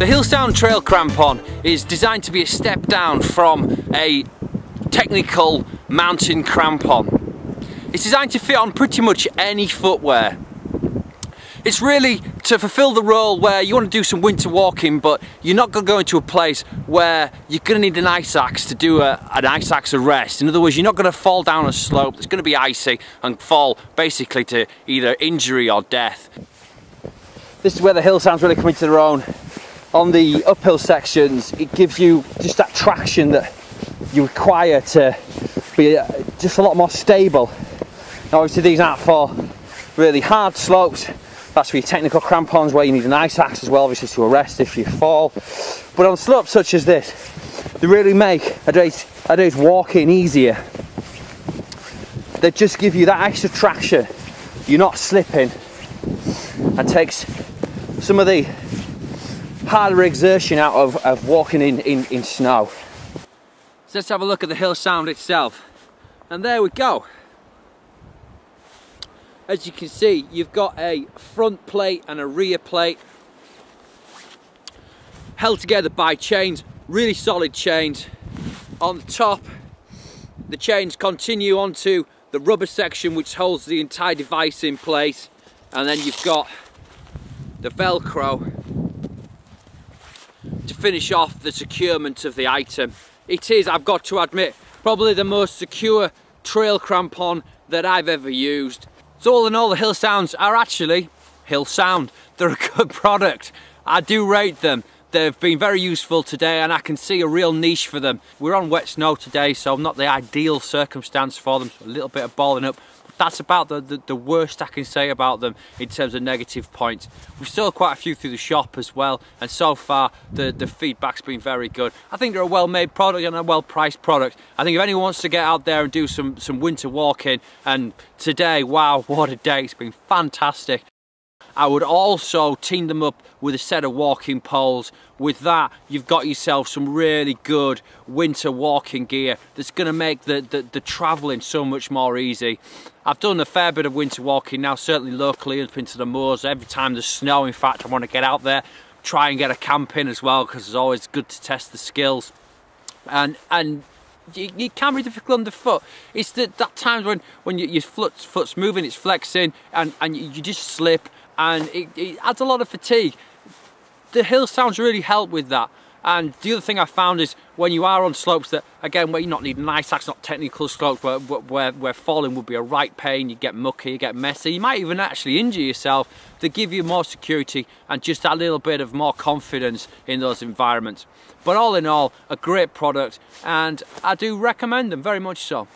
The Hillsound Trail Crampon is designed to be a step down from a technical mountain crampon. It's designed to fit on pretty much any footwear. It's really to fulfill the role where you want to do some winter walking, but you're not going to go into a place where you're going to need an ice axe to do an ice axe arrest. In other words, you're not going to fall down a slope that's going to be icy and fall basically to either injury or death. This is where the Hillsounds really come into their own. On the uphill sections, it gives you just that traction that you require to be just a lot more stable. Now obviously these aren't for really hard slopes. That's for your technical crampons where you need an ice axe as well, obviously, to arrest if you fall. But on slopes such as this, they really make a day's walking easier. They just give you that extra traction. You're not slipping, and takes some of the harder exertion out of walking in snow. So let's have a look at the Hillsound itself. And there we go. As you can see, you've got a front plate and a rear plate held together by chains, really solid chains. On the top, the chains continue onto the rubber section which holds the entire device in place, and then you've got the Velcro to finish off the securement of the item. It is, I've got to admit, probably the most secure trail crampon that I've ever used. So all in all, the Hillsounds are actually Hillsound. They're a good product. I do rate them. They've been very useful today, and I can see a real niche for them. We're on wet snow today, so not the ideal circumstance for them. So a little bit of balling up. But that's about the worst I can say about them in terms of negative points. We've sold quite a few through the shop as well, and so far the feedback's been very good. I think they're a well-made product and a well-priced product. I think if anyone wants to get out there and do some winter walking, and today, wow, what a day, it's been fantastic. I would also team them up with a set of walking poles. With that, you've got yourself some really good winter walking gear that's going to make the travelling so much more easy. I've done a fair bit of winter walking now, certainly locally up into the moors. Every time there's snow, in fact, I want to get out there, try and get a camp in as well, because it's always good to test the skills. And you can be difficult underfoot. It's that times when your foot's moving, it's flexing, and you just slip, and it adds a lot of fatigue. The Hillsounds really help with that. And the other thing I found is when you are on slopes that, again, where you're not needing an ice axe, not technical slopes, where falling would be a right pain, you get mucky, you get messy, you might even actually injure yourself. They give you more security and just that little bit of more confidence in those environments. But all in all, a great product, and I do recommend them very much so.